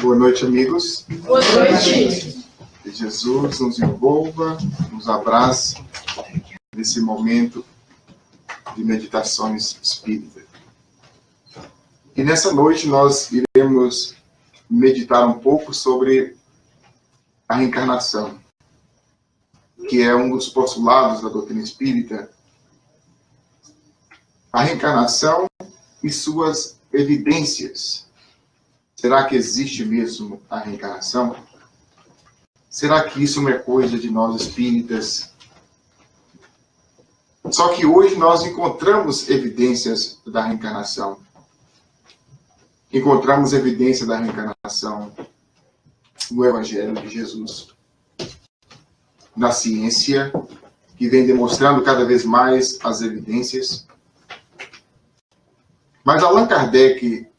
Boa noite, amigos. Boa noite. Que Jesus nos envolva, nos abrace nesse momento de meditações espíritas. E nessa noite nós iremos meditar um pouco sobre a reencarnação, que é um dos postulados da doutrina espírita. A reencarnação e suas evidências. Será que existe mesmo a reencarnação? Será que isso não é coisa de nós espíritas? Só que hoje nós encontramos evidências da reencarnação. Encontramos evidência da reencarnação no Evangelho de Jesus. Na ciência, que vem demonstrando cada vez mais as evidências. Mas Allan Kardec,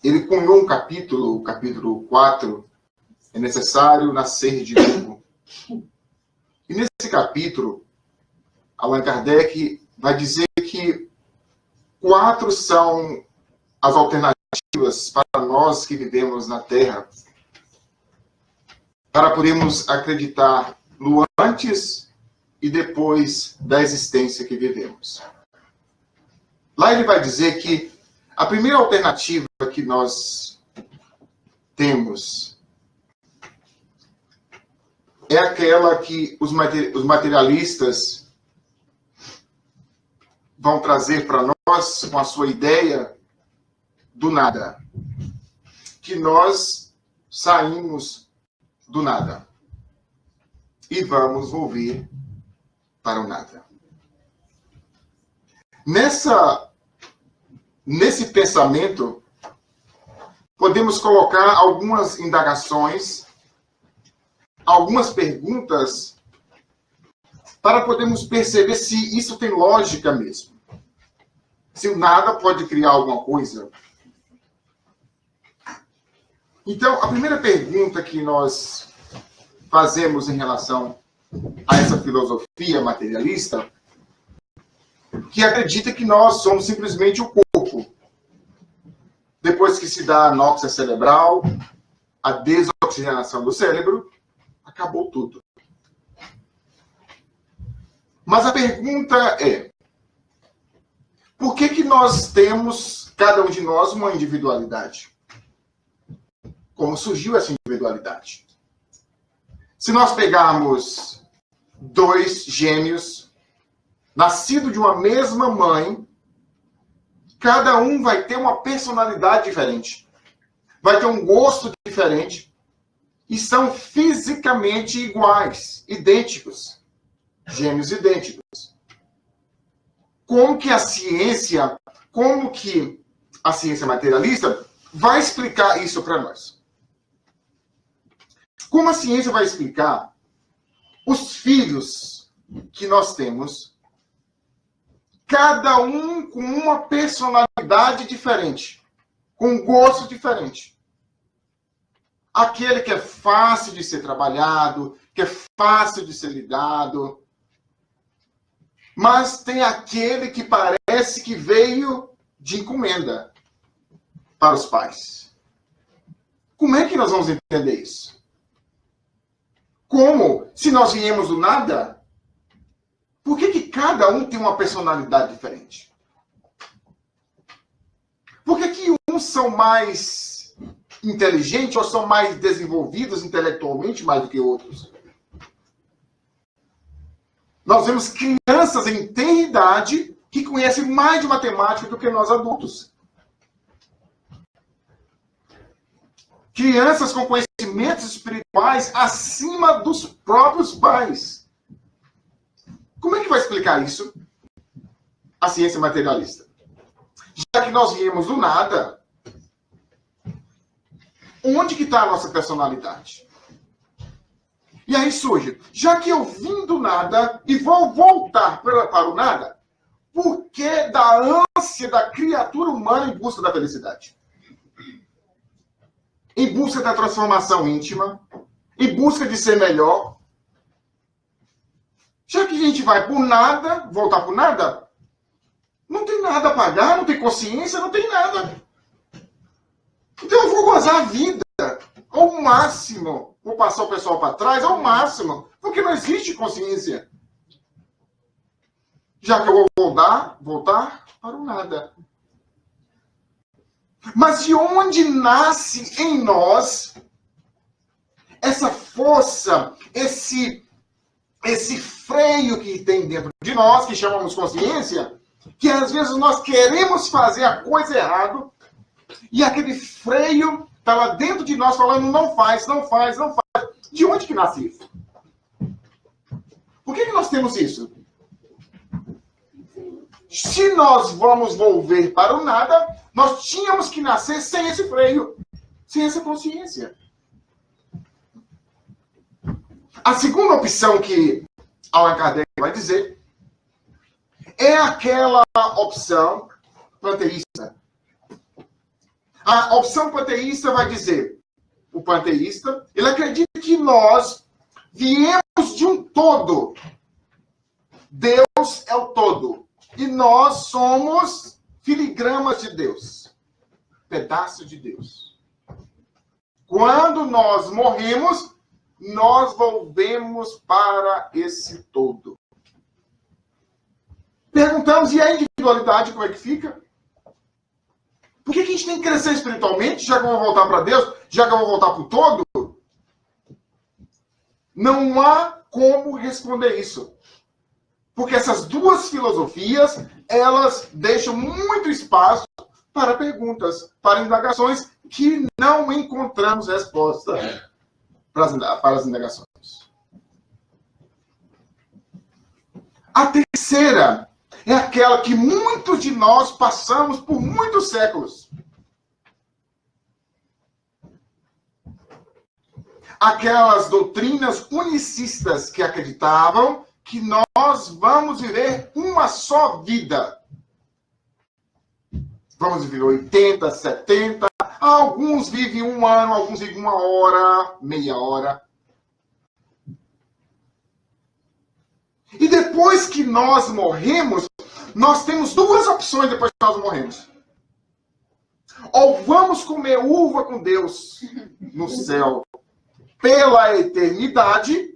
ele cunhou um capítulo, o capítulo 4, é necessário nascer de novo. E nesse capítulo, Allan Kardec vai dizer que 4 são as alternativas para nós que vivemos na Terra, para podermos acreditar no antes e depois da existência que vivemos. Lá ele vai dizer que a primeira alternativa que nós temos é aquela que os materialistas vão trazer para nós com a sua ideia do nada. Que nós saímos do nada e vamos volver para o nada. Nesse pensamento, podemos colocar algumas indagações, algumas perguntas, para podermos perceber se isso tem lógica mesmo. Se o nada pode criar alguma coisa. Então, a primeira pergunta que nós fazemos em relação a essa filosofia materialista, que acredita que nós somos simplesmente o corpo. Depois que se dá a anóxia cerebral, a desoxigenação do cérebro, acabou tudo. Mas a pergunta é, por que nós temos, cada um de nós, uma individualidade? Como surgiu essa individualidade? Se nós pegarmos 2 gêmeos, nascido de uma mesma mãe, cada um vai ter uma personalidade diferente. Vai ter um gosto diferente. E são fisicamente iguais, idênticos. Gêmeos idênticos. Como que a ciência materialista vai explicar isso para nós? Como a ciência vai explicar os filhos que nós temos, cada um com uma personalidade diferente, com um gosto diferente. Aquele que é fácil de ser trabalhado, que é fácil de ser lidado. Mas tem aquele que parece que veio de encomenda para os pais. Como é que nós vamos entender isso? Como? Se nós viemos do nada, por que cada um tem uma personalidade diferente? Por que uns são mais inteligentes ou são mais desenvolvidos intelectualmente mais do que outros? Nós vemos crianças em tenra idade que conhecem mais de matemática do que nós adultos. Crianças com conhecimentos espirituais acima dos próprios pais. Como é que vai explicar isso? A ciência materialista. Já que nós viemos do nada, onde que está a nossa personalidade? E aí surge, já que eu vim do nada e vou voltar para o nada, por que da ânsia da criatura humana em busca da felicidade? Em busca da transformação íntima, em busca de ser melhor? Já que a gente vai por nada, voltar por nada, não tem nada a pagar, não tem consciência, não tem nada. Então eu vou gozar a vida. máximo. Vou passar o pessoal para trás, é o máximo. Porque não existe consciência. Já que eu vou voltar para o nada. Mas de onde nasce em nós essa força, esse freio que tem dentro de nós, que chamamos consciência, que às vezes nós queremos fazer a coisa errada, e aquele freio está lá dentro de nós falando, não faz, não faz, não faz. De onde que nasce isso? Por que nós temos isso? Se nós vamos volver para o nada, nós tínhamos que nascer sem esse freio, sem essa consciência. A segunda opção que Allan Kardec vai dizer é aquela opção panteísta. A opção panteísta vai dizer, o panteísta, ele acredita que nós viemos de um todo. Deus é o todo. E nós somos filigramas de Deus. Pedaço de Deus. Quando nós morremos, nós volvemos para esse todo. Perguntamos, e a individualidade como é que fica? Por que a gente tem que crescer espiritualmente, já que eu vou voltar para Deus, já que eu vou voltar para o todo? Não há como responder isso. Porque essas duas filosofias, elas deixam muito espaço para perguntas, para indagações que não encontramos resposta para as indagações. A terceira é aquela que muitos de nós passamos por muitos séculos. Aquelas doutrinas unicistas que acreditavam que nós vamos viver uma só vida. Vamos viver 80, 70, alguns vivem um ano, alguns vivem uma hora, meia hora. E depois que nós morremos, nós temos duas opções depois que nós morremos. Ou vamos comer uva com Deus no céu pela eternidade,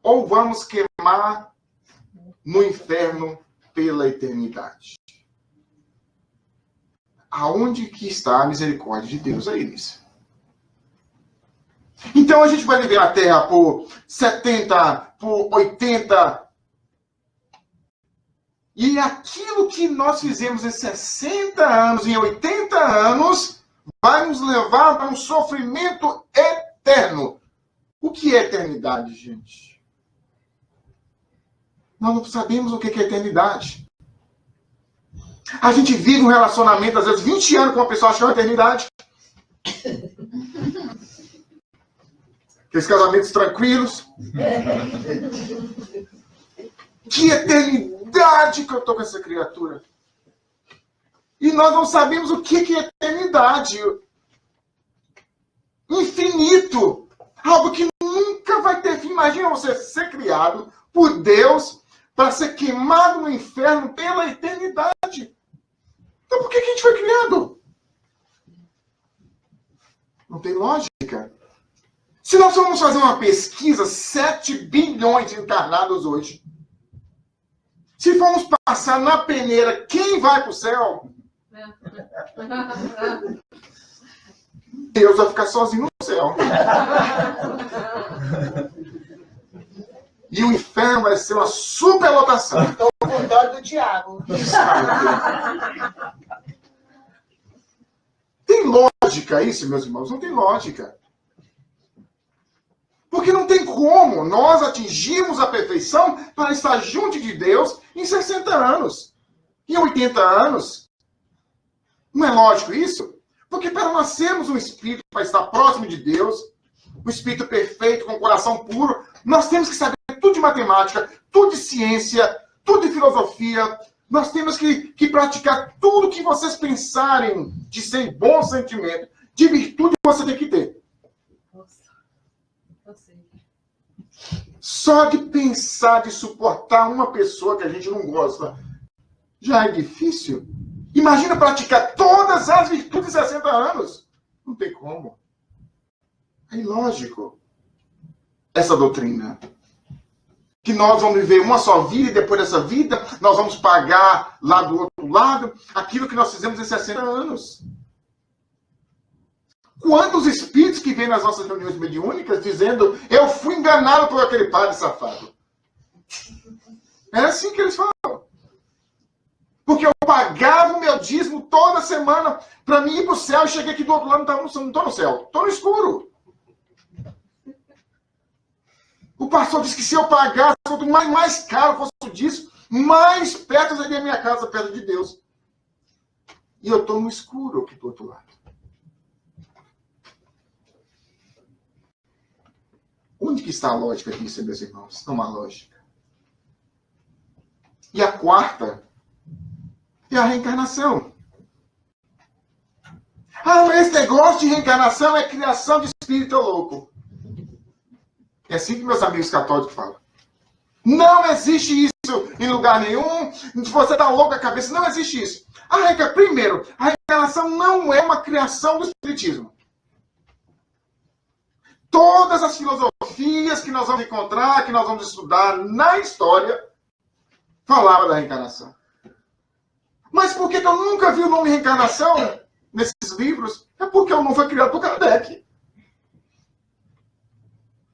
ou vamos queimar no inferno pela eternidade. Aonde que está a misericórdia de Deus aí nisso? Então a gente vai viver na Terra por 70, por 80. E aquilo que nós fizemos em 60 anos, em 80 anos, vai nos levar para um sofrimento eterno. O que é eternidade, gente? Nós não sabemos o que é eternidade. A gente vive um relacionamento, às vezes, 20 anos com uma pessoa achando eternidade. Aqueles casamentos tranquilos. Que eternidade que eu estou com essa criatura. E nós não sabemos o que é eternidade. Infinito. Algo que nunca vai ter fim. Imagina você ser criado por Deus para ser queimado no inferno pela eternidade. Então por que a gente foi criado? Não tem lógica. Se nós formos fazer uma pesquisa, 7 bilhões encarnados hoje, se formos passar na peneira quem vai para o céu, Deus vai ficar sozinho no céu. E o inferno vai ser uma superlotação. Estou com dó do diabo. Tem lógica isso, meus irmãos? Não tem lógica. Porque não tem como nós atingirmos a perfeição para estar junto de Deus em 60 anos. Em 80 anos. Não é lógico isso? Porque para nós sermos um espírito para estar próximo de Deus, um espírito perfeito, com um coração puro, nós temos que saber tudo de matemática, tudo de ciência, tudo de filosofia. Nós temos que praticar tudo que vocês pensarem de ser bom sentimento, de virtude você tem que ter. Nossa, eu sei. Só de pensar, de suportar uma pessoa que a gente não gosta, já é difícil. Imagina praticar todas as virtudes de 60 anos. Não tem como. É ilógico essa doutrina. Que nós vamos viver uma só vida e depois dessa vida nós vamos pagar lá do outro lado aquilo que nós fizemos em 60 anos. Quantos espíritos que vêm nas nossas reuniões mediúnicas dizendo eu fui enganado por aquele padre safado. É assim que eles falam. Porque eu pagava o meu dízimo toda semana para mim ir para o céu e cheguei aqui do outro lado, não estou no céu, estou no escuro. O pastor disse que se eu pagasse, quanto mais caro fosse o dízimo, mais perto seria a minha casa, perto de Deus. E eu estou no escuro aqui do outro lado. Onde que está a lógica disso, meus irmãos? Não há lógica. E a quarta é a reencarnação. Esse negócio de reencarnação é criação de espírito louco. É assim que meus amigos católicos falam. Não existe isso em lugar nenhum. Se você está louco a cabeça, não existe isso. Primeiro, a reencarnação não é uma criação do espiritismo. Todas as filosofias que nós vamos encontrar, que nós vamos estudar na história, falavam da reencarnação. Mas por que eu nunca vi o nome reencarnação nesses livros? É porque o nome foi criado por Kardec.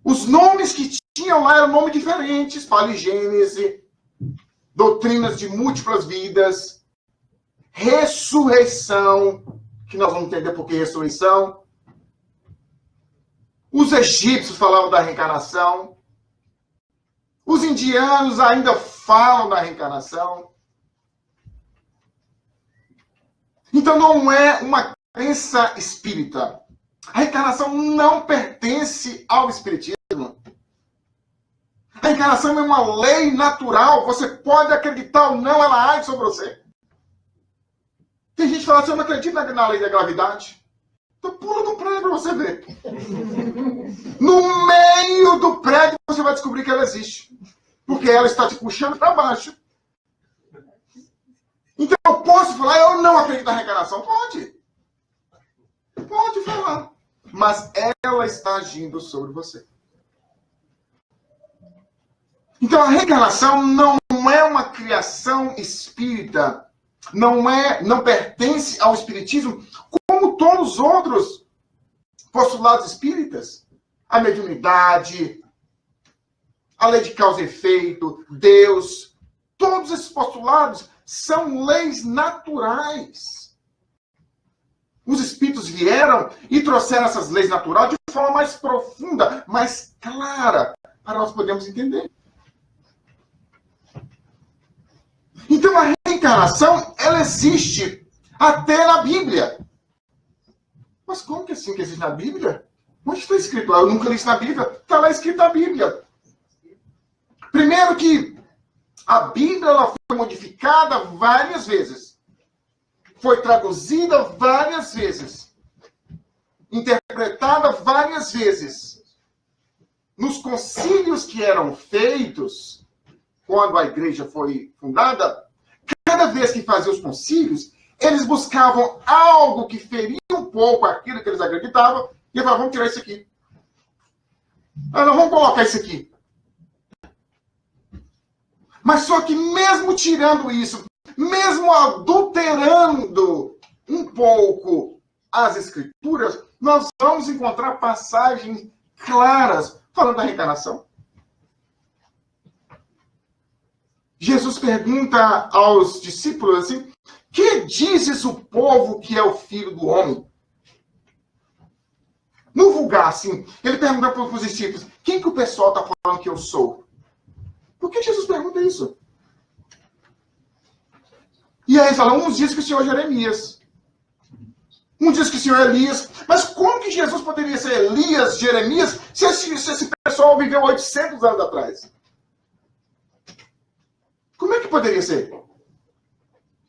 Os nomes que tinham lá eram nomes diferentes. Paligênese, doutrinas de múltiplas vidas, ressurreição, que nós vamos entender por que ressurreição. Os egípcios falavam da reencarnação. Os indianos ainda falam da reencarnação. Então não é uma crença espírita. A reencarnação não pertence ao espiritismo. A reencarnação é uma lei natural. Você pode acreditar ou não, ela age sobre você. Tem gente que fala assim, eu não acredito na lei da gravidade. Então pula no prédio para você ver. No meio do prédio você vai descobrir que ela existe. Porque ela está te puxando para baixo. Então eu posso falar, eu não acredito na reencarnação? Pode. Pode falar. Mas ela está agindo sobre você. Então a reencarnação não é uma criação espírita. Não pertence ao espiritismo, como todos os outros postulados espíritas. A mediunidade, a lei de causa e efeito, Deus. Todos esses postulados são leis naturais. Os espíritos vieram e trouxeram essas leis naturais de forma mais profunda, mais clara, para nós podermos entender. Então a reencarnação, ela existe até na Bíblia. Mas como que assim que existe na Bíblia? Onde está escrito? Eu nunca li isso na Bíblia. Está lá escrito na Bíblia. Primeiro que a Bíblia ela foi modificada várias vezes. Foi traduzida várias vezes. Interpretada várias vezes. Nos concílios que eram feitos, quando a igreja foi fundada, cada vez que faziam os concílios, eles buscavam algo que feria um pouco aquilo que eles acreditavam, e falavam, vamos tirar isso aqui. Não, vamos colocar isso aqui. Mas só que mesmo tirando isso, mesmo adulterando um pouco as escrituras, nós vamos encontrar passagens claras falando da reencarnação. Jesus pergunta aos discípulos assim, que dizes o povo que é o filho do homem? No vulgar, assim, ele pergunta para os discípulos, quem que o pessoal está falando que eu sou? Por que Jesus pergunta isso? E aí eles falam, uns dizem que o Senhor é Jeremias. Um diz que o Senhor é Elias. Mas como que Jesus poderia ser Elias, Jeremias, se esse pessoal viveu 800 anos atrás? Como é que poderia ser?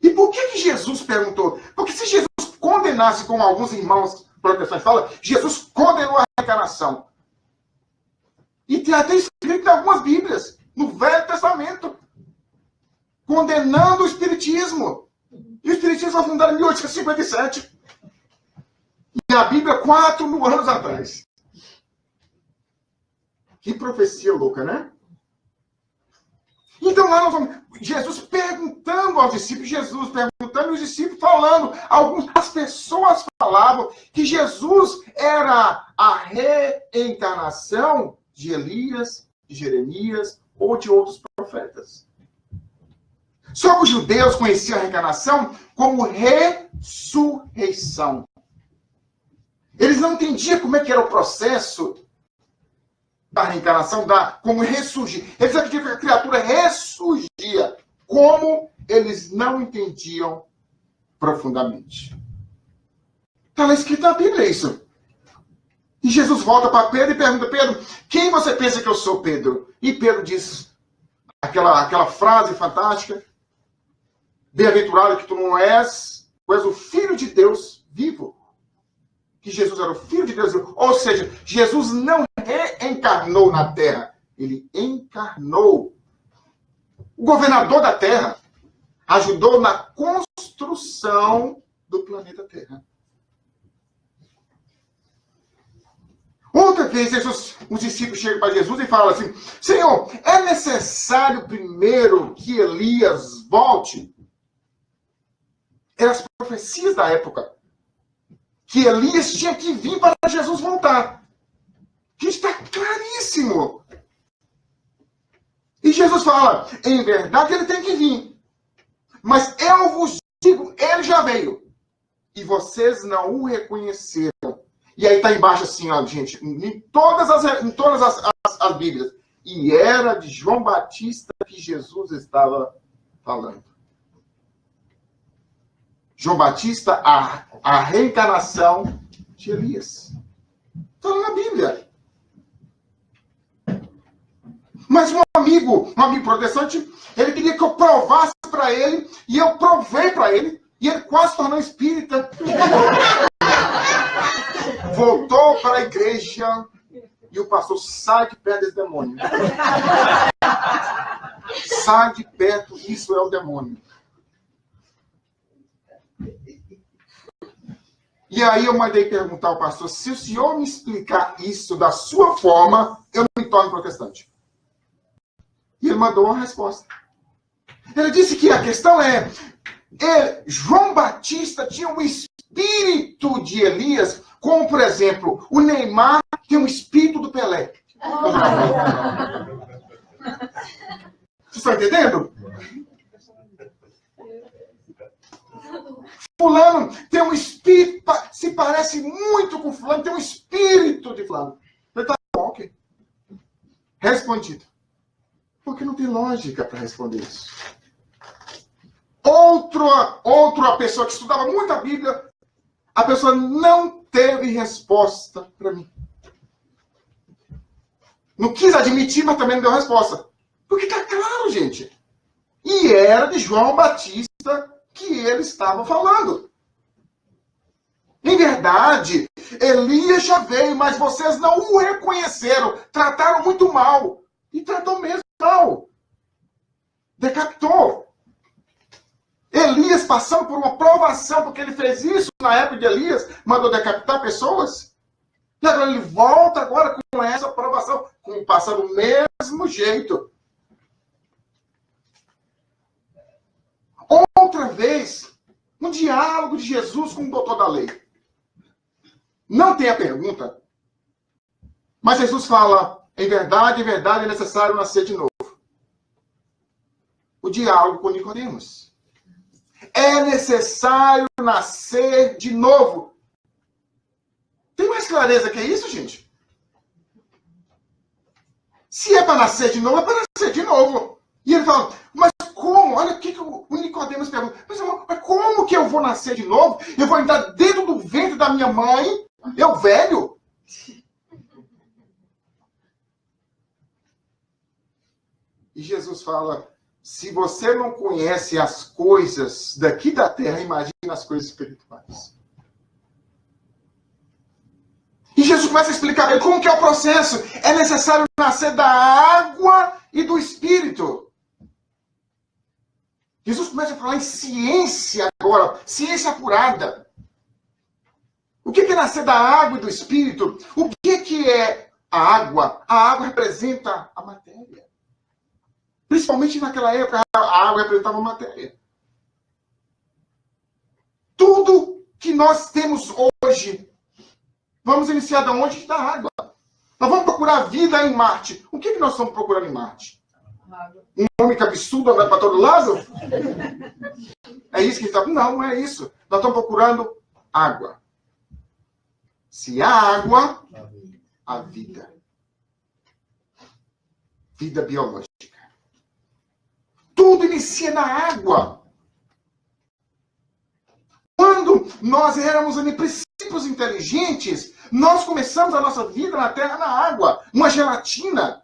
E por que Jesus perguntou? Porque se Jesus condenasse, como alguns irmãos protestantes falam, Jesus condenou a reencarnação. E tem até escrito em algumas Bíblias, no Velho Testamento, condenando o Espiritismo. E o Espiritismo foi fundado em 1857. E a Bíblia, 4.000 anos atrás. Que profecia louca, né? Então lá nós vamos, Jesus perguntando aos discípulos, Jesus perguntando e os discípulos falando. As pessoas falavam que Jesus era a reencarnação de Elias, de Jeremias ou de outros profetas. Só que os judeus conheciam a reencarnação como ressurreição. Eles não entendiam como é que era o processo da reencarnação, como ressurgir. Eles acreditam que a criatura ressurgia, como eles não entendiam profundamente. Está lá escrito na Bíblia isso. E Jesus volta para Pedro e pergunta, Pedro, quem você pensa que eu sou, Pedro? E Pedro diz aquela frase fantástica, bem-aventurado que tu não és, tu és o Filho de Deus vivo. Que Jesus era o Filho de Deus vivo. Ou seja, Jesus não reencarnou na Terra. Ele encarnou. O governador da Terra ajudou na construção do planeta Terra. Outra vez, os discípulos chegam para Jesus e falam assim, Senhor, é necessário primeiro que Elias volte? Eram as profecias da época. Que Elias tinha que vir para Jesus voltar. Que está claríssimo. E Jesus fala, em verdade ele tem que vir. Mas eu vos digo, ele já veio. E vocês não o reconheceram. E aí está embaixo assim, ó, gente, em todas as Bíblias. E era de João Batista que Jesus estava falando. João Batista, a reencarnação de Elias. Está lá na Bíblia. Mas um amigo protestante, ele queria que eu provasse para ele, e eu provei para ele, e ele quase tornou espírita. Voltou para a igreja, e o pastor, sai de perto desse demônio. Sai de perto, isso é o demônio. E aí eu mandei perguntar ao pastor, se o senhor me explicar isso da sua forma, eu não me torno protestante. E ele mandou uma resposta. Ele disse que a questão é, João Batista tinha um espírito de Elias, como, por exemplo, o Neymar tem um espírito do Pelé. Vocês estão entendendo? Fulano tem um espírito, se parece muito com fulano, tem um espírito de fulano. Ele está bom, ok. Respondido. Porque não tem lógica para responder isso. Outra pessoa que estudava muito a Bíblia, a pessoa não teve resposta para mim. Não quis admitir, mas também não deu resposta. Porque está claro, gente. E era de João Batista que ele estava falando. Em verdade, Elias já veio, mas vocês não o reconheceram. Trataram muito mal. E tratou mesmo mal. Decapitou. Elias passando por uma provação, porque ele fez isso na época de Elias, mandou decapitar pessoas. E agora ele volta agora com essa provação, passando do mesmo jeito. Outra vez, um diálogo de Jesus com o doutor da lei. Não tem a pergunta. Mas Jesus fala, em verdade é necessário nascer de novo. O diálogo com Nicodemos. É necessário nascer de novo. Tem mais clareza que isso, gente? Se é para nascer de novo, é para nascer de novo. E ele fala, mas como? Olha o que o Nicodemos pergunta. Mas como que eu vou nascer de novo? Eu vou entrar dentro do ventre da minha mãe? Eu velho? E Jesus fala, se você não conhece as coisas daqui da terra, imagine as coisas espirituais. E Jesus começa a explicar como que é o processo. É necessário nascer da água e do Espírito. Jesus começa a falar em ciência agora, ciência apurada. O que é nascer da água e do Espírito? O que é A água representa a matéria. Principalmente naquela época, a água representava a matéria. Tudo que nós temos hoje, vamos iniciar de onde? Da água. Nós vamos procurar vida em Marte. O que nós estamos procurando em Marte? Um homem cabeçudo andando para todo lado? É isso que está... Não é isso. Nós estamos procurando água. Se há água, há vida. Vida biológica. Tudo inicia na água. Quando nós éramos princípios inteligentes, nós começamos a nossa vida na Terra na água. Uma gelatina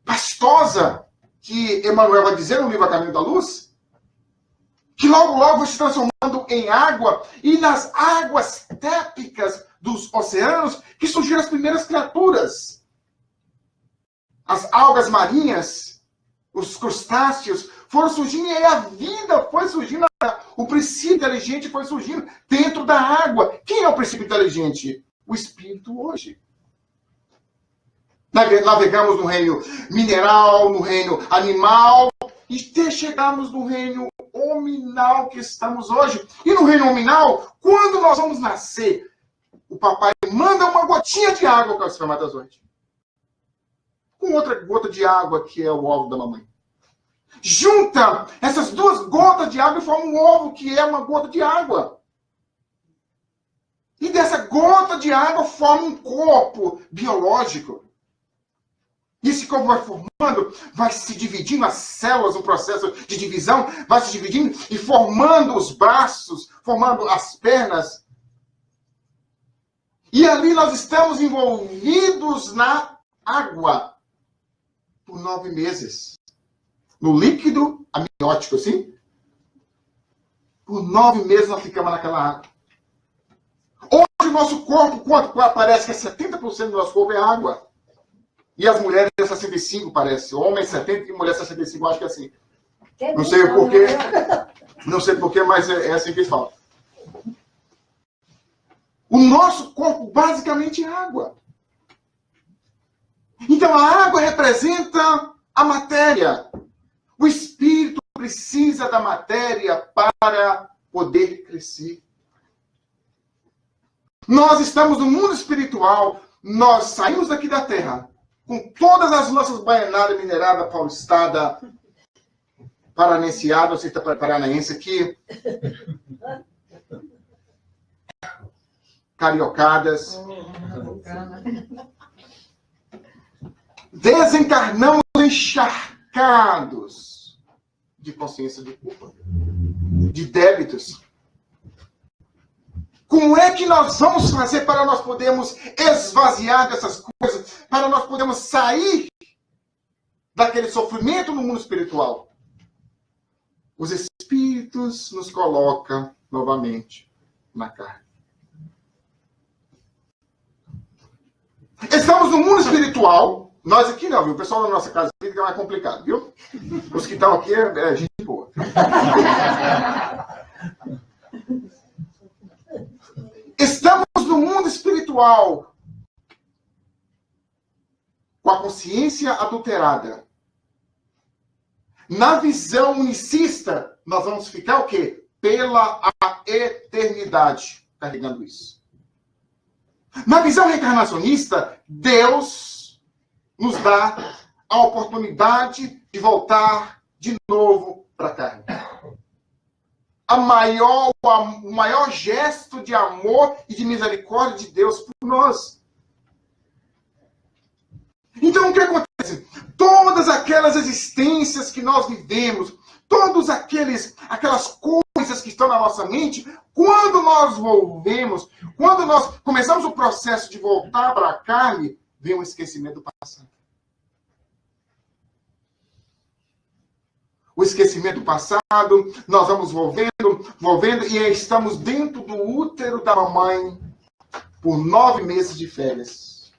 pastosa, que Emmanuel vai dizer no livro A Caminho da Luz, que logo vai se transformando em água, e nas águas tépicas dos oceanos que surgiram as primeiras criaturas. As algas marinhas, os crustáceos, foram surgindo, e aí a vida foi surgindo, o princípio inteligente foi surgindo dentro da água. Quem é o princípio inteligente? O espírito hoje. Navegamos no reino mineral, no reino animal, e chegamos no reino hominal que estamos hoje. E no reino hominal, quando nós vamos nascer, o papai manda uma gotinha de água para o espermatozoide, com outra gota de água, que é o ovo da mamãe. Junta essas duas gotas de água e forma um ovo, que é uma gota de água. E dessa gota de água forma um corpo biológico. E esse corpo vai formando, vai se dividindo as células, o processo de divisão, vai se dividindo e formando os braços, formando as pernas. E ali nós estamos envolvidos na água por 9 meses. No líquido amniótico, assim. Por 9 meses nós ficamos naquela água. Hoje o nosso corpo, quanto parece que é 70% do nosso corpo é água. E as mulheres é 65%, parece. Homens 70% e mulher 65%, acho que é assim. Não sei o porquê. Não sei porquê, mas é assim que eles falam. O nosso corpo basicamente é água. Então a água representa a matéria. O espírito precisa da matéria para poder crescer. Nós estamos no mundo espiritual, nós saímos daqui da terra com todas as nossas baianadas, minerada, paulistada, paranenseada, você está paranaense aqui, cariocadas. Desencarnamos encharcados de consciência de culpa, de débitos. Como é que nós vamos fazer para nós podermos esvaziar dessas coisas, para nós podermos sair daquele sofrimento no mundo espiritual? Os espíritos nos colocam novamente na carne. Estamos no mundo espiritual. Nós aqui não, viu? O pessoal da nossa casa espírita é mais complicado, viu? Os que estão aqui é gente boa. Estamos no mundo espiritual com a consciência adulterada. Na visão unicista, nós vamos ficar o quê? Pela eternidade, carregando isso. Na visão reencarnacionista, Deus nos dá a oportunidade de voltar de novo para a carne. O maior gesto de amor e de misericórdia de Deus por nós. Então, o que acontece? Todas aquelas existências que nós vivemos, todas aquelas coisas que estão na nossa mente, quando nós volvemos, quando nós começamos o processo de voltar para a carne, vem um esquecimento do passado. O esquecimento do passado, nós vamos volvendo, e estamos dentro do útero da mamãe por 9 meses de férias.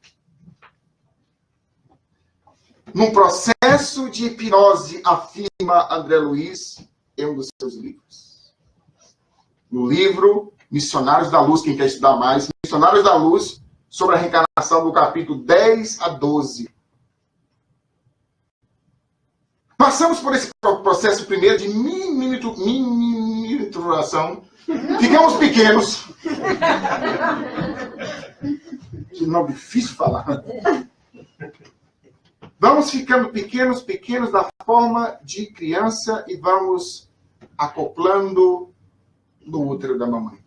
Num processo de hipnose, afirma André Luiz em um dos seus livros. No livro Missionários da Luz, quem quer estudar mais, Missionários da Luz, sobre a reencarnação ação do capítulo 10 a 12. Passamos por esse processo primeiro de miniaturização. Ficamos pequenos. Que nome difícil falar. Vamos ficando pequenos da forma de criança e vamos acoplando no útero da mamãe.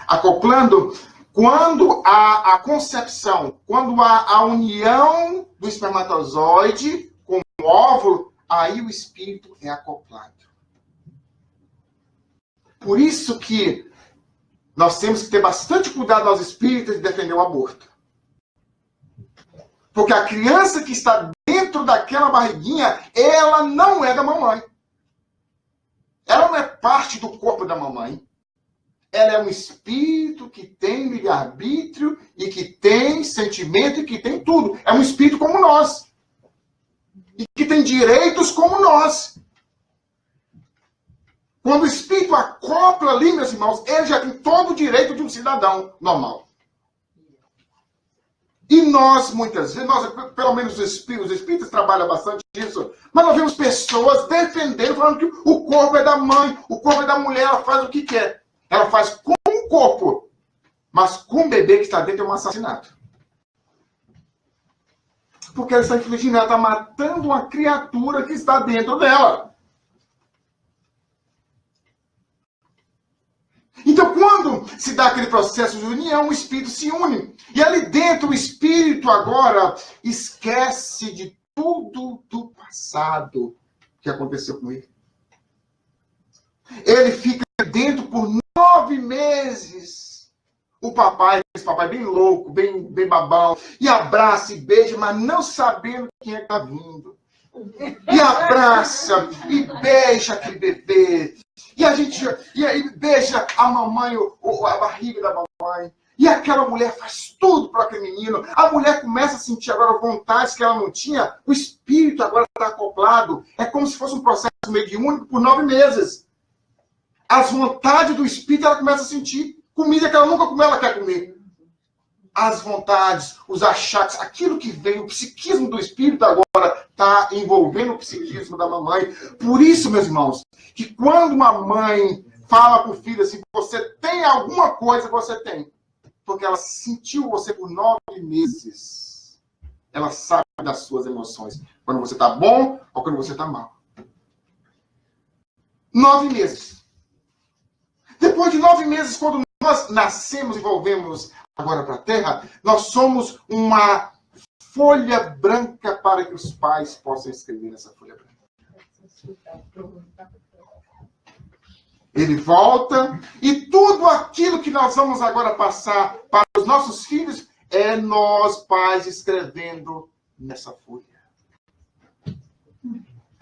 Acoplando quando há a concepção, quando há a união do espermatozoide com o óvulo, aí o espírito é acoplado. Por isso que nós temos que ter bastante cuidado aos espíritos de defender o aborto. Porque a criança que está dentro daquela barriguinha, ela não é da mamãe. Ela não é parte do corpo da mamãe. Ela é um espírito que tem livre-arbítrio e que tem sentimento e que tem tudo. É um espírito como nós. E que tem direitos como nós. Quando o espírito acopla ali, meus irmãos, ele já tem todo o direito de um cidadão normal. E nós, muitas vezes, pelo menos os espíritos trabalham bastante isso, mas nós vemos pessoas defendendo, falando que o corpo é da mãe, o corpo é da mulher, ela faz o que quer. Ela faz com o corpo, mas com o bebê que está dentro é um assassinato. Porque ela está infligindo, ela está matando uma criatura que está dentro dela. Então, quando se dá aquele processo de união, o espírito se une. E ali dentro, o espírito agora esquece de tudo do passado que aconteceu com ele. Ele fica dentro por 9 meses. O papai, esse papai bem louco, bem babão, e abraça e beija, mas não sabendo quem é que está vindo. E abraça e beija aquele bebê. E aí beija a mamãe, a barriga da mamãe. E aquela mulher faz tudo para aquele menino. A mulher começa a sentir agora vontades que ela não tinha. O espírito agora está acoplado. É como se fosse um processo mediúnico por 9 meses. As vontades do espírito ela começa a sentir. Comida que ela nunca comeu, ela quer comer. As vontades, os achaques, aquilo que vem, o psiquismo do espírito agora está envolvendo o psiquismo da mamãe. Por isso, meus irmãos, que quando uma mãe fala para o filho assim, você tem alguma coisa, você tem. Porque ela sentiu você por 9 meses. Ela sabe das suas emoções. Quando você está bom ou quando você está mal. 9 meses. Depois de 9 meses, quando nós nascemos e volvemos agora para a Terra, nós somos uma folha branca para que os pais possam escrever nessa folha branca. Ele volta e tudo aquilo que nós vamos agora passar para os nossos filhos é nós, pais, escrevendo nessa folha.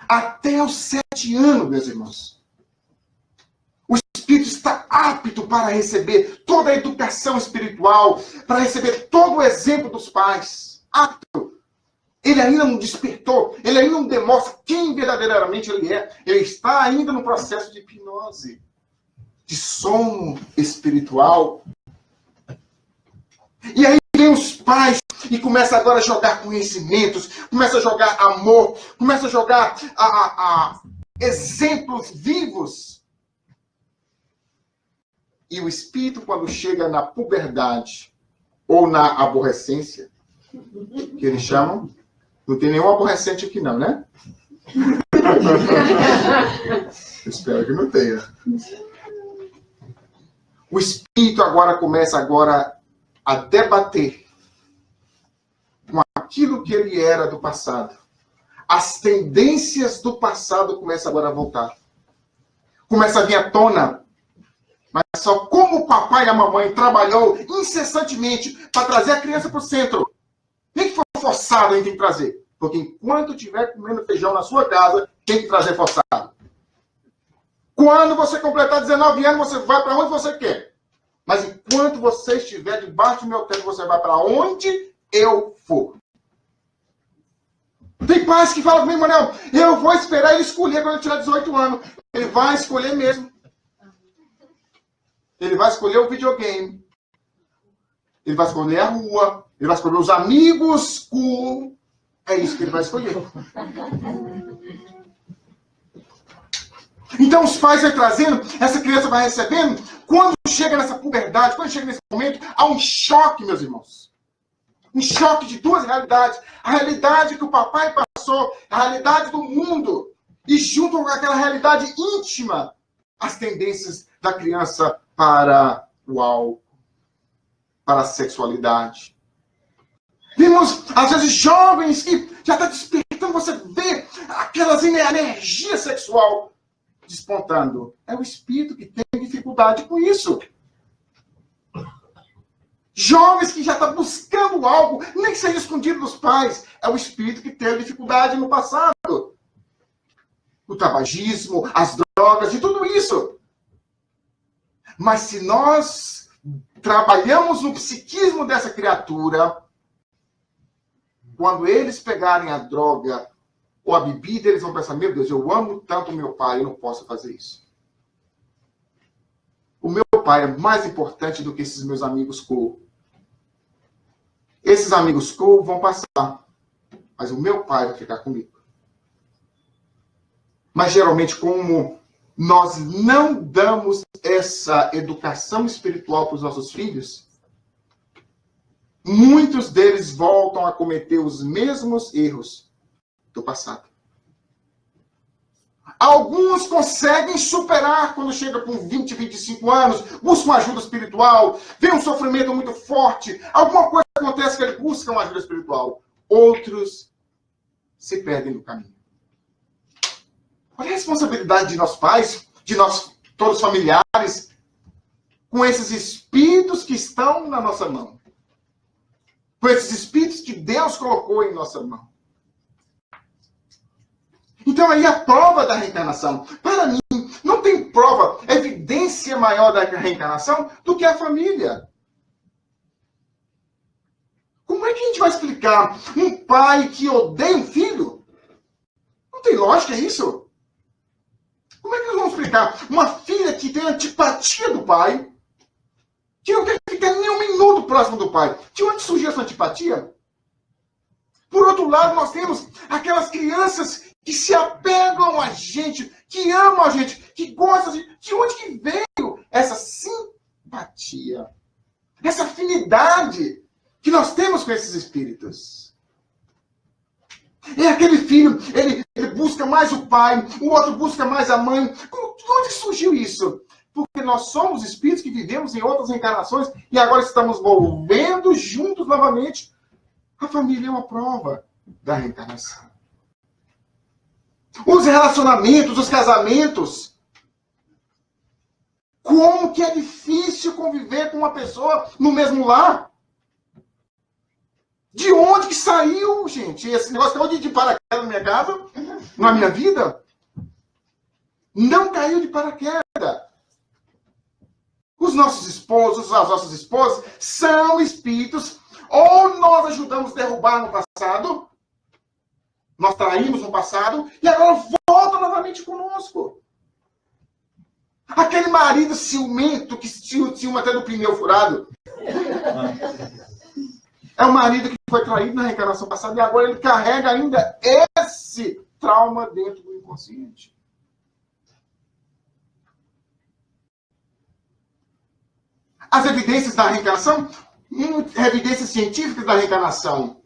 Até os 7 anos, meus irmãos. O espírito está apto para receber toda a educação espiritual, para receber todo o exemplo dos pais. Apto. Ele ainda não despertou, ele ainda não demonstra quem verdadeiramente ele é. Ele está ainda no processo de hipnose, de sono espiritual. E aí vem os pais e começa agora a jogar conhecimentos, começa a jogar amor, começa a jogar exemplos vivos. E o espírito, quando chega na puberdade ou na aborrecência, que eles chamam, não tem nenhum aborrecente aqui não, né? Espero que não tenha. O espírito agora começa a debater com aquilo que ele era do passado. As tendências do passado começam agora a voltar. Começa a vir à tona. Mas só como o papai e a mamãe trabalhou incessantemente para trazer a criança para o centro. Nem que for forçado, a gente tem que trazer. Porque enquanto estiver comendo feijão na sua casa, tem que trazer forçado. Quando você completar 19 anos, você vai para onde você quer. Mas enquanto você estiver debaixo do meu teto, você vai para onde eu for. Tem pais que falam comigo, Manel, eu vou esperar ele escolher quando ele tiver 18 anos. Ele vai escolher mesmo. Ele vai escolher o videogame. ele vai escolher a rua, ele vai escolher os amigos cool. É isso que ele vai escolher. Então os pais vão trazendo, essa criança vai recebendo. Quando chega nessa puberdade, quando chega nesse momento, há um choque, meus irmãos. Um choque de duas realidades. A realidade que o papai passou, a realidade do mundo. E junto com aquela realidade íntima, as tendências da criança para o álcool, para a sexualidade. Vimos, às vezes, jovens que já estão despertando, você vê aquelas energia sexual despontando. É o espírito que tem dificuldade com isso. Jovens que já estão buscando algo, nem que seja escondido dos pais. É o espírito que teve dificuldade no passado. O tabagismo, as drogas e tudo isso. Mas se nós trabalhamos no psiquismo dessa criatura, quando eles pegarem a droga ou a bebida, eles vão pensar, meu Deus, eu amo tanto meu pai, eu não posso fazer isso. O meu pai é mais importante do que esses meus amigos cool. Esses amigos cool vão passar, mas o meu pai vai ficar comigo. Mas geralmente, como nós não damos essa educação espiritual para os nossos filhos, muitos deles voltam a cometer os mesmos erros do passado. Alguns conseguem superar quando chegam com 20, 25 anos, buscam ajuda espiritual, vê um sofrimento muito forte, alguma coisa acontece que ele busca uma ajuda espiritual. Outros se perdem no caminho. Olha a responsabilidade de nossos pais, de nós, todos os familiares, com esses espíritos que estão na nossa mão. Com esses espíritos que Deus colocou em nossa mão. Então aí a prova da reencarnação. Para mim, não tem prova, evidência maior da reencarnação do que a família. Como é que a gente vai explicar um pai que odeia um filho? Não tem lógica isso. Como é que nós vamos explicar uma filha que tem antipatia do pai, que não quer ficar nem um minuto próximo do pai? De onde surgiu essa antipatia? Por outro lado, nós temos aquelas crianças que se apegam a gente, que amam a gente, que gostam de gente. De onde que veio essa simpatia? Essa afinidade que nós temos com esses espíritos? É aquele filho, ele busca mais o pai, o outro busca mais a mãe. De onde surgiu isso? Porque nós somos espíritos que vivemos em outras encarnações e agora estamos volvendo juntos novamente. A família é uma prova da reencarnação. Os relacionamentos, os casamentos. Como que é difícil conviver com uma pessoa no mesmo lar? De onde que saiu, gente? Esse negócio caiu de paraquedas na minha casa, na minha vida? Não caiu de paraquedas. Os nossos esposos, as nossas esposas, são espíritos. Ou nós ajudamos a derrubar no passado, nós traímos no passado, e agora volta novamente conosco. Aquele marido ciumento que ciúma até do pneu furado. É um marido que foi traído na reencarnação passada e agora ele carrega ainda esse trauma dentro do inconsciente. As evidências da reencarnação, evidências científicas da reencarnação.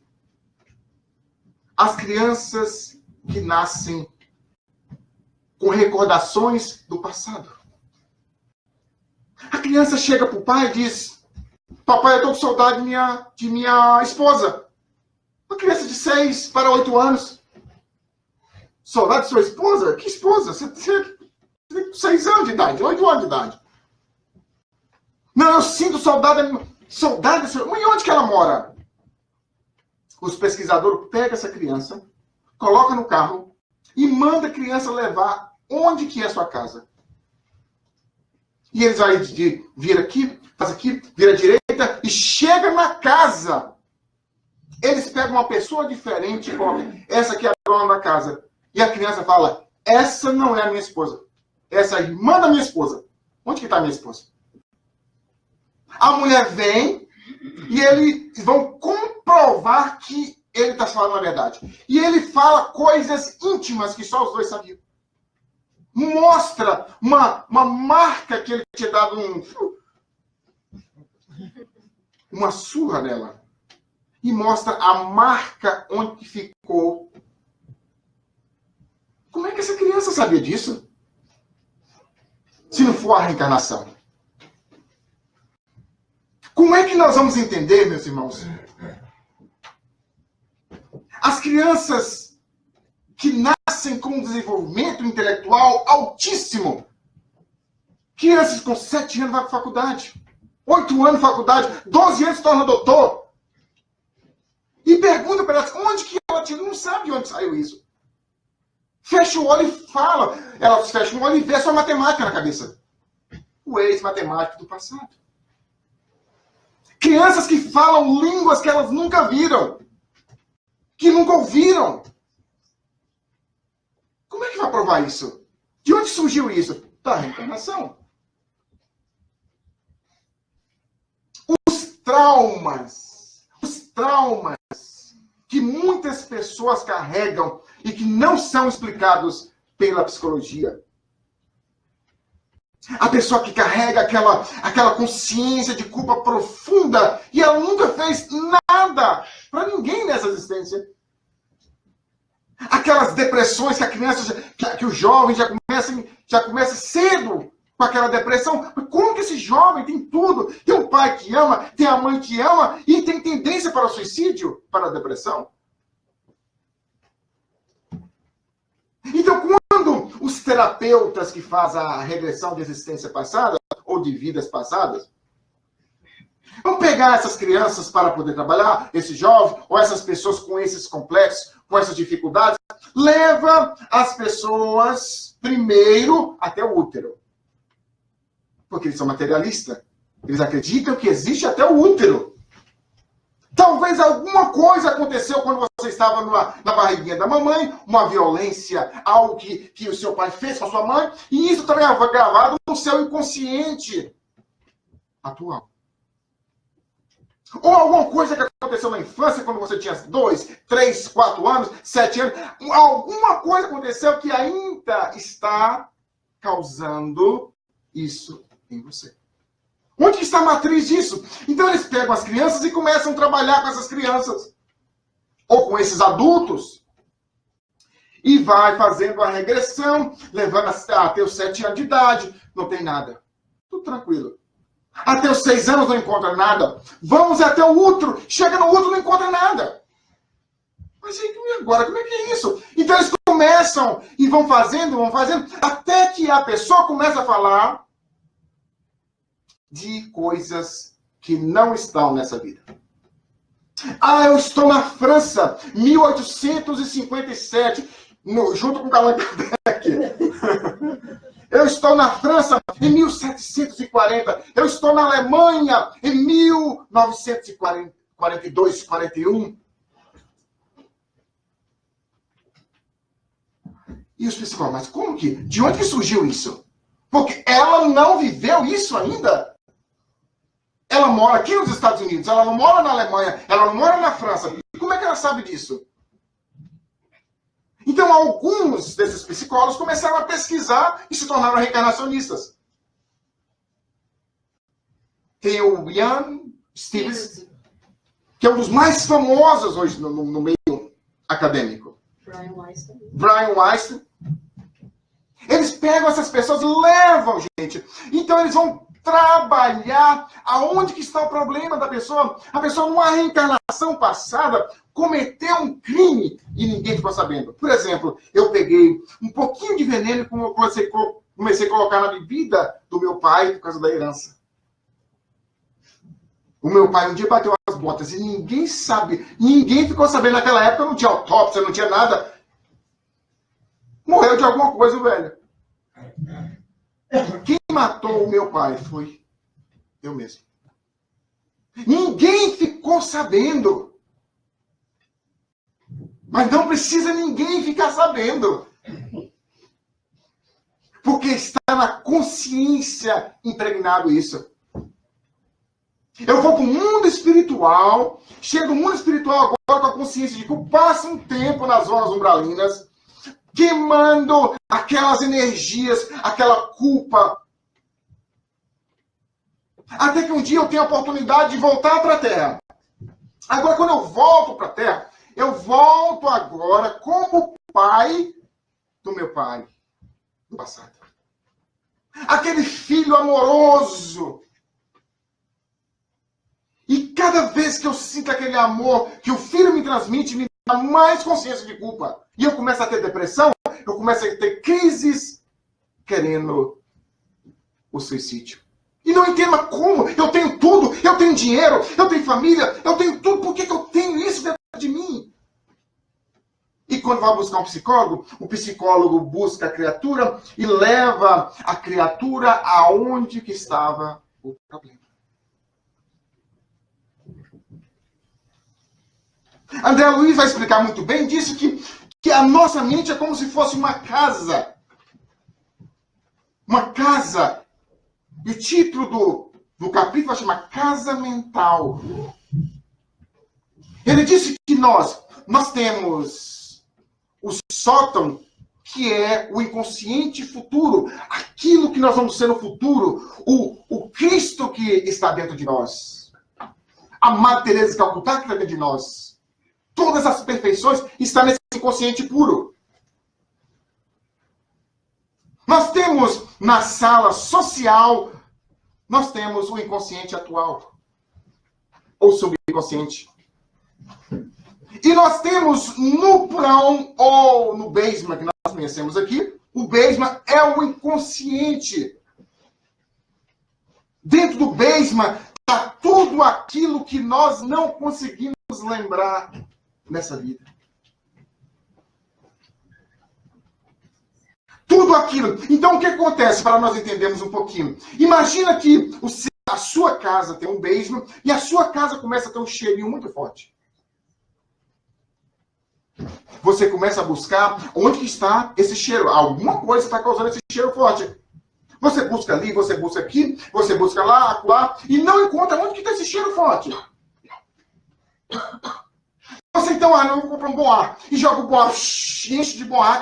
As crianças que nascem com recordações do passado. A criança chega para o pai e diz: papai, eu estou com saudade de minha esposa. Uma criança de 6 para 8 anos. Saudade de sua esposa? Que esposa? Você tem 6 anos de idade, 8 anos de idade. Não, eu sinto saudade da sua... Mas onde que ela mora? Os pesquisadores pegam essa criança, colocam no carro e mandam a criança levar onde que é a sua casa. E eles vão vir aqui, faz aqui, vira à direita e chega na casa. Eles pegam uma pessoa diferente e colocam: essa aqui é a dona da casa. E a criança fala: essa não é a minha esposa. Essa é a irmã da minha esposa. Onde que está a minha esposa? A mulher vem, e eles vão comprovar que ele está falando a verdade. E ele fala coisas íntimas que só os dois sabiam. Mostra uma marca que ele tinha dado uma surra nela. E mostra a marca onde ficou. Como é que essa criança sabia disso? Se não for a reencarnação. Como é que nós vamos entender, meus irmãos? As crianças que nascem com um desenvolvimento intelectual altíssimo. Crianças com 7 anos vão para a faculdade. 8 anos de faculdade. 12 anos se torna doutor. E pergunta para elas, onde que ela tirou? Não sabe de onde saiu isso. Fecha o olho e fala. Ela fecha o olho e vê só matemática na cabeça. O ex-matemático do passado. Crianças que falam línguas que elas nunca viram. Que nunca ouviram. Como é que vai provar isso? De onde surgiu isso? Da reencarnação. Os traumas que muitas pessoas carregam e que não são explicados pela psicologia. A pessoa que carrega aquela consciência de culpa profunda e ela nunca fez nada para ninguém nessa existência. Aquelas depressões que a criança, que o jovem já começa cedo com aquela depressão. Como que esse jovem tem tudo? Tem um pai que ama, tem a mãe que ama e tem tendência para o suicídio, para a depressão? Então, quando os terapeutas que fazem a regressão de existência passada ou de vidas passadas vão pegar essas crianças para poder trabalhar, esse jovem ou essas pessoas com esses complexos, com essas dificuldades, leva as pessoas primeiro até o útero. Porque eles são materialistas. Eles acreditam que existe até o útero. Talvez alguma coisa aconteceu quando você estava na barriguinha da mamãe, uma violência, algo que o seu pai fez com a sua mãe, e isso também foi gravado no seu inconsciente atual. Ou alguma coisa que aconteceu na infância, quando você tinha 2, 3, 4 anos, 7 anos. Alguma coisa aconteceu que ainda está causando isso em você. Onde está a matriz disso? Então eles pegam as crianças e começam a trabalhar com essas crianças. Ou com esses adultos. E vai fazendo a regressão, levando até os 7 anos de idade. Não tem nada. Tudo tranquilo. Até os 6 anos não encontra nada. Vamos até o útero. Chega no útero não encontra nada. Mas e agora? Como é que é isso? Então eles começam e vão fazendo, até que a pessoa começa a falar de coisas que não estão nessa vida. Ah, eu estou na França, 1857, junto com o Allan Kardec. Eu estou na França em 1740. Eu estou na Alemanha em 1942, 41. E os psicólogos, mas como que? De onde que surgiu isso? Porque ela não viveu isso ainda. Ela mora aqui nos Estados Unidos, ela não mora na Alemanha, ela não mora na França. E como é que ela sabe disso? Então, alguns desses psicólogos começaram a pesquisar e se tornaram reencarnacionistas. Tem o Ian Stevens, que é um dos mais famosos hoje no meio acadêmico. Brian Weiss. Eles pegam essas pessoas e levam, gente. Então, eles vão trabalhar aonde que está o problema da pessoa. A pessoa, numa reencarnação passada, cometeu um crime e ninguém ficou sabendo. Por exemplo, eu peguei um pouquinho de veneno e comecei a colocar na bebida do meu pai por causa da herança. O meu pai um dia bateu as botas e ninguém sabe, ninguém ficou sabendo. Naquela época não tinha autópsia, não tinha nada. Morreu de alguma coisa, velho. Quem matou o meu pai foi eu mesmo. Ninguém ficou sabendo. Mas não precisa ninguém ficar sabendo. Porque está na consciência impregnado isso. Eu vou para o mundo espiritual, chego no mundo espiritual agora com a consciência de que eu passo um tempo nas zonas umbralinas, queimando aquelas energias, aquela culpa. Até que um dia eu tenho a oportunidade de voltar para a Terra. Agora, quando eu volto para a Terra, eu volto agora como pai do meu pai do passado. Aquele filho amoroso. E cada vez que eu sinto aquele amor que o filho me transmite, me dá mais consciência de culpa. E eu começo a ter depressão, eu começo a ter crises querendo o suicídio. E não entendo, mas como? Eu tenho tudo, eu tenho dinheiro, eu tenho família, eu tenho tudo, por que eu tenho isso dentro de mim? E quando vai buscar um psicólogo, o psicólogo busca a criatura e leva a criatura aonde que estava o problema. André Luiz vai explicar muito bem, disse que a nossa mente é como se fosse uma casa. Uma casa. E o título do capítulo vai chamar Casa Mental. Ele disse que nós temos o sótão, que é o inconsciente futuro. Aquilo que nós vamos ser no futuro. O Cristo que está dentro de nós. A Madre Teresa de Calcutá que está dentro de nós. Todas as perfeições estão nesse inconsciente puro. Nós temos na sala social, nós temos o inconsciente atual. Ou subconsciente. E nós temos no porão ou no basement, que nós conhecemos aqui, o basement é o inconsciente. Dentro do basement está tudo aquilo que nós não conseguimos lembrar nessa vida. Tudo aquilo. Então, o que acontece para nós entendermos um pouquinho? Imagina que a sua casa tem um basement e a sua casa começa a ter um cheirinho muito forte. Você começa a buscar onde que está esse cheiro. Alguma coisa está causando esse cheiro forte. Você busca ali, você busca aqui, você busca lá, acolá, e não encontra onde que está esse cheiro forte. Você então, não compra um bom ar e joga o bom ar, enche de bom ar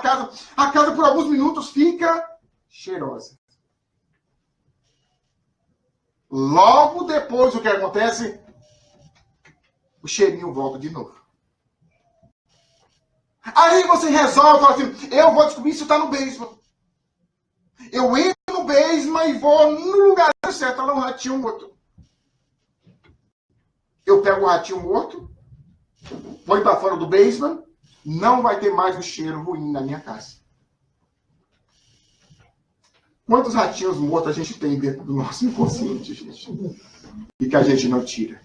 a casa por alguns minutos fica cheirosa. Logo depois, o que acontece? O cheirinho volta de novo. Aí você resolve, fala assim, eu vou descobrir se está no basement. Eu entro no basement e vou no lugar certo, tá lá um ratinho morto. Eu pego o ratinho morto, põe para fora do basement, não vai ter mais o cheiro ruim na minha casa. Quantos ratinhos mortos a gente tem dentro do nosso inconsciente, gente? E que a gente não tira?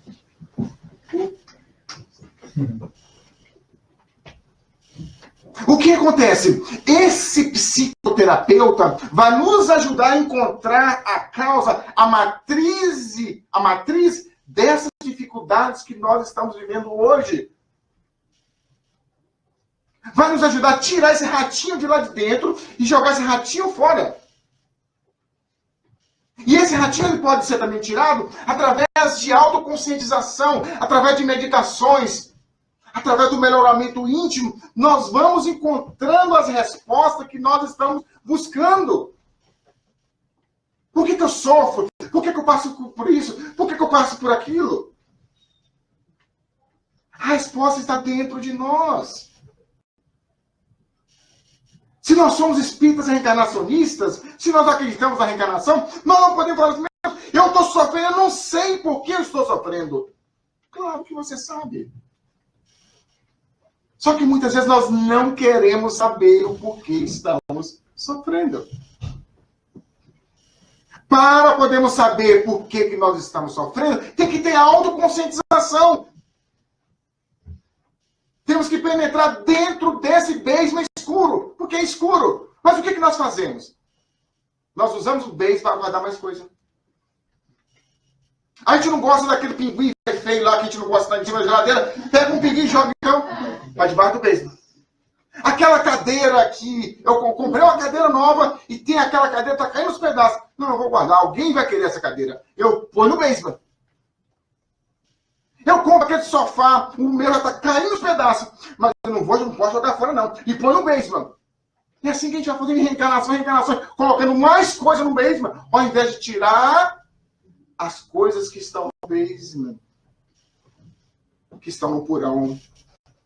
O que acontece? Esse psicoterapeuta vai nos ajudar a encontrar a causa, a matriz dessas dificuldades que nós estamos vivendo hoje. Vai nos ajudar a tirar esse ratinho de lá de dentro e jogar esse ratinho fora. E esse ratinho ele pode ser também tirado através de autoconscientização, através de meditações, através do melhoramento íntimo. Nós vamos encontrando as respostas que nós estamos buscando. Por que eu sofro? Por que eu passo por isso? Por que eu passo por aquilo? A resposta está dentro de nós. Se nós somos espíritas reencarnacionistas, se nós acreditamos na reencarnação, nós não podemos falar assim, eu estou sofrendo, eu não sei por que eu estou sofrendo. Claro que você sabe. Só que muitas vezes nós não queremos saber o porquê estamos sofrendo. Para podermos saber por que nós estamos sofrendo, tem que ter autoconscientização. Temos que penetrar dentro desse basement escuro, porque é escuro. Mas o que nós fazemos? Nós usamos o basement para guardar mais coisa. A gente não gosta daquele pinguim feio lá que a gente não gosta de estar em cima da geladeira. Pega um pinguim e joga então para debaixo do basement. Aquela cadeira que eu comprei uma cadeira nova e tem aquela cadeira, está caindo os pedaços. Não, eu vou guardar. Alguém vai querer essa cadeira. Eu ponho no basement. Eu compro aquele sofá, o meu já está caindo nos pedaços. Mas eu não posso jogar fora, não. E põe no basement. É assim que a gente vai fazendo reencarnação, colocando mais coisa no basement, ao invés de tirar as coisas que estão no basement, que estão no porão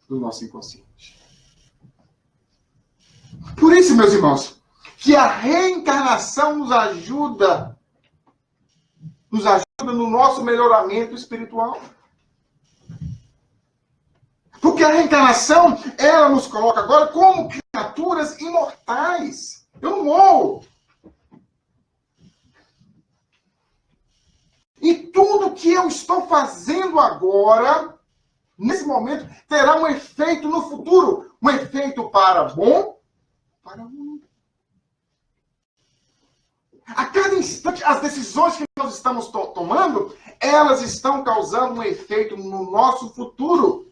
do nosso inconsciente. Por isso, meus irmãos, que a reencarnação nos ajuda no nosso melhoramento espiritual. Porque a reencarnação, ela nos coloca agora como criaturas imortais. Eu não morro. E tudo que eu estou fazendo agora, nesse momento, terá um efeito no futuro. Um efeito para bom, para ruim. A cada instante, as decisões que nós estamos tomando, elas estão causando um efeito no nosso futuro.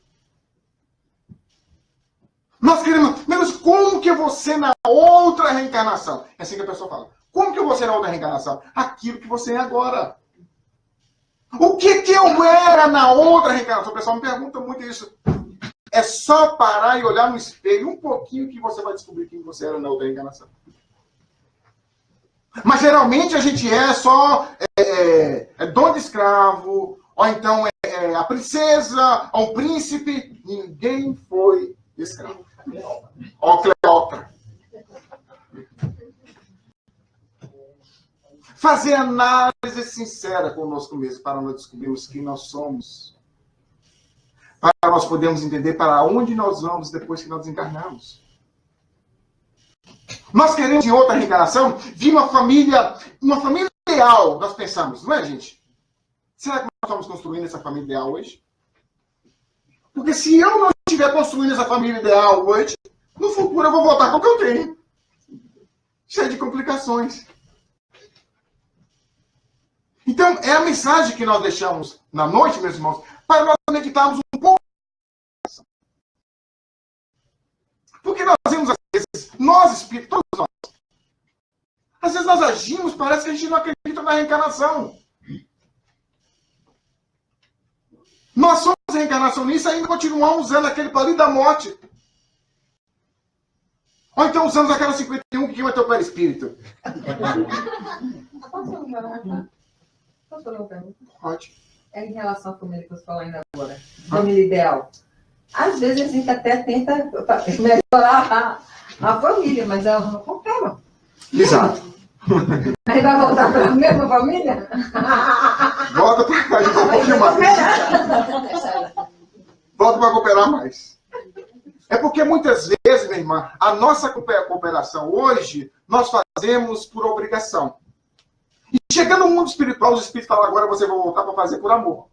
Nós queremos, menos como que você na outra reencarnação? É assim que a pessoa fala. Como que você na outra reencarnação? Aquilo que você é agora. O que eu era na outra reencarnação? O pessoal me pergunta muito isso. É só parar e olhar no espelho um pouquinho que você vai descobrir quem você era na outra reencarnação. Mas geralmente a gente é só dono de escravo, ou então a princesa, ou um príncipe. Ninguém foi escravo. Ó, Cleópatra. Fazer análise sincera conosco mesmo, para nós descobrirmos quem nós somos. Para nós podermos entender para onde nós vamos depois que nós desencarnamos. Nós queremos, em outra reencarnação, vir uma família ideal, nós pensamos, não é, gente? Será que nós estamos construindo essa família ideal hoje? Porque se eu não estiver construindo essa família ideal hoje, no futuro eu vou voltar com o que eu tenho. Cheio de complicações. Então, é a mensagem que nós deixamos na noite, meus irmãos, para nós meditarmos um pouco. Porque nós vemos, às vezes, nós espíritos, todos nós, às vezes nós agimos, parece que a gente não acredita na reencarnação. Nós somos reencarnacionistas e ainda continuamos usando aquele palito da morte. Ou então usamos aquela 51 que vai ter o perispírito. Posso fazer uma pergunta? Pode. É em relação à família que você falou ainda agora. Família ideal. Às vezes a gente até tenta melhorar a família, mas ela não coopera. Exato. Aí vai voltar para a mesma família? Volta para um pouquinho mais. Volta para cooperar mais. É porque muitas vezes, minha irmã, a nossa cooperação hoje, nós fazemos por obrigação. E chegando no mundo espiritual, os espíritos falam, agora você vai voltar para fazer por amor.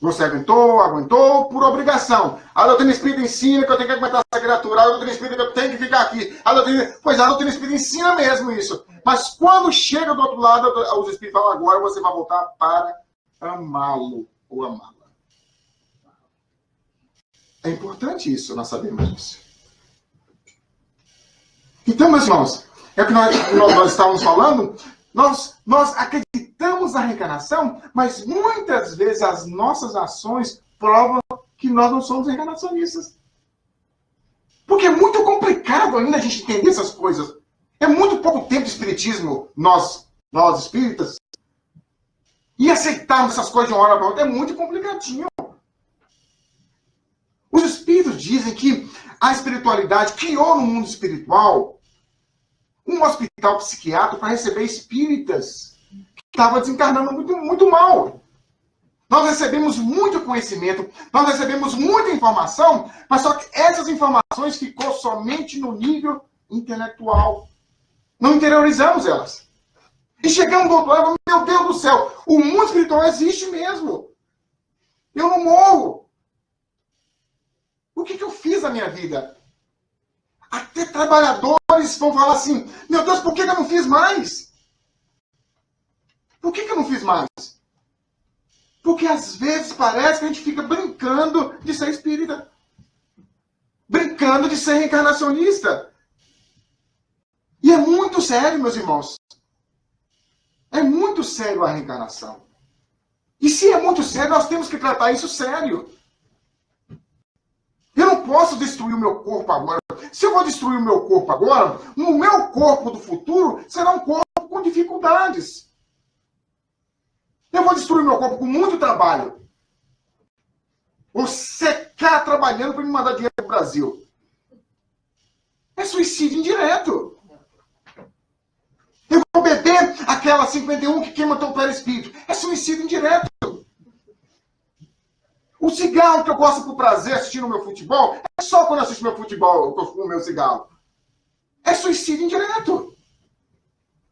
Você aguentou por obrigação. A doutrina espírita ensina que eu tenho que aguentar essa criatura. A doutrina espírita que eu tenho que ficar aqui. Pois a doutrina espírita ensina mesmo isso. Mas quando chega do outro lado, os espíritos falam, agora você vai voltar para amá-lo ou amá-la. É importante isso, nós sabemos disso. Então, meus irmãos, é o que nós estávamos falando. Nós acreditamos na reencarnação, mas muitas vezes as nossas ações provam que nós não somos reencarnacionistas. Porque é muito complicado ainda a gente entender essas coisas. É muito pouco tempo de espiritismo, nós espíritas. E aceitarmos essas coisas de uma hora para outra é muito complicadinho. Os espíritos dizem que a espiritualidade criou no mundo espiritual um hospital psiquiátrico para receber espíritas que estavam desencarnando muito, muito mal. Nós recebemos muito conhecimento, nós recebemos muita informação, mas só que essas informações ficou somente no nível intelectual. Não interiorizamos elas. E chegamos do outro lado, meu Deus do céu, o mundo espiritual existe mesmo. Eu não morro. O que eu fiz na minha vida? Até trabalhadores vão falar assim, meu Deus, por que eu não fiz mais? Por que eu não fiz mais? Porque às vezes parece que a gente fica brincando de ser espírita. Brincando de ser reencarnacionista. E é muito sério, meus irmãos. É muito sério a reencarnação. E se é muito sério, nós temos que tratar isso sério. Eu não posso destruir o meu corpo agora. Se eu vou destruir o meu corpo agora, o meu corpo do futuro será um corpo com dificuldades. Eu vou destruir o meu corpo com muito trabalho. Vou secar trabalhando para me mandar dinheiro para o Brasil. É suicídio indireto. Eu vou beber aquela 51 que queima teu perispírito. É suicídio indireto. O cigarro que eu gosto por prazer assistindo o meu futebol, é só quando eu assisto meu futebol que eu fumo meu cigarro. É suicídio indireto.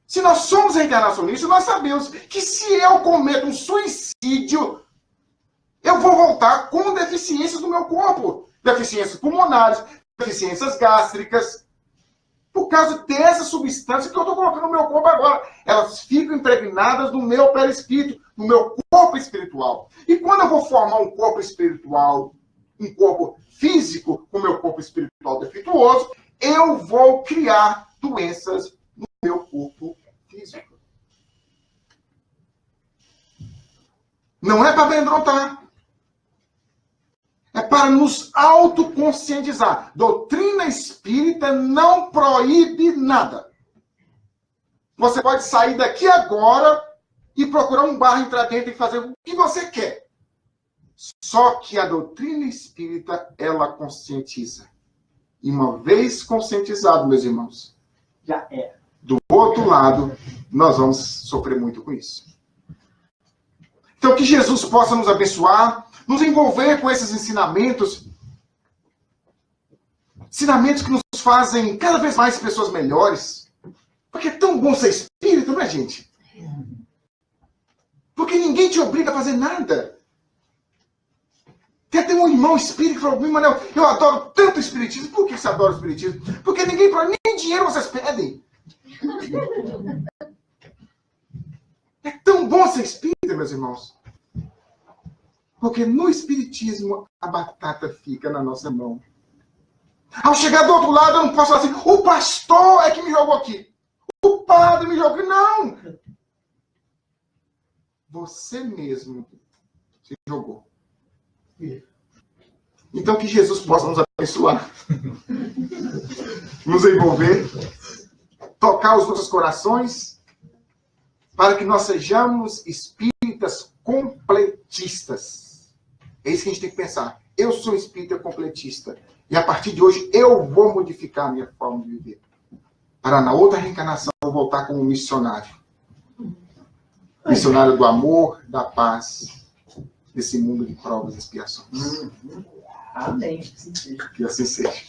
Se nós somos reencarnacionistas, nós sabemos que se eu cometo um suicídio, eu vou voltar com deficiências no meu corpo. Deficiências pulmonares, deficiências gástricas. Por causa dessa substância que eu estou colocando no meu corpo agora. Elas ficam impregnadas no meu perispírito, no meu corpo espiritual. E quando eu vou formar um corpo espiritual, um corpo físico com o meu corpo espiritual defeituoso, eu vou criar doenças no meu corpo físico. Não é para amedrontar. É para nos autoconscientizar. Doutrina espírita não proíbe nada. Você pode sair daqui agora e procurar um bar, entrar dentro e fazer o que você quer. Só que a doutrina espírita, ela conscientiza. E uma vez conscientizado, meus irmãos, Já é. do outro lado, nós vamos sofrer muito com isso. Então, que Jesus possa nos abençoar, nos envolver com esses ensinamentos. Ensinamentos que nos fazem cada vez mais pessoas melhores. Porque é tão bom ser espírita, não é, gente? Porque ninguém te obriga a fazer nada. Tem até um irmão espírita que falou, Manel, eu adoro tanto o espiritismo. Por que você adora o espiritismo? Porque nem dinheiro vocês pedem. É tão bom ser espírita, meus irmãos. Porque no espiritismo a batata fica na nossa mão. Ao chegar do outro lado, eu não posso falar assim, o pastor é que me jogou aqui. O padre me jogou aqui. Não! Você mesmo se jogou. Então que Jesus possa nos abençoar. Nos envolver. Tocar os nossos corações. Para que nós sejamos espíritas completistas. É isso que a gente tem que pensar. Eu sou espírita completista. E a partir de hoje eu vou modificar a minha forma de viver. Para na outra reencarnação eu voltar como missionário. Missionário do amor, da paz. Desse mundo de provas e expiações. Amém. Que assim seja.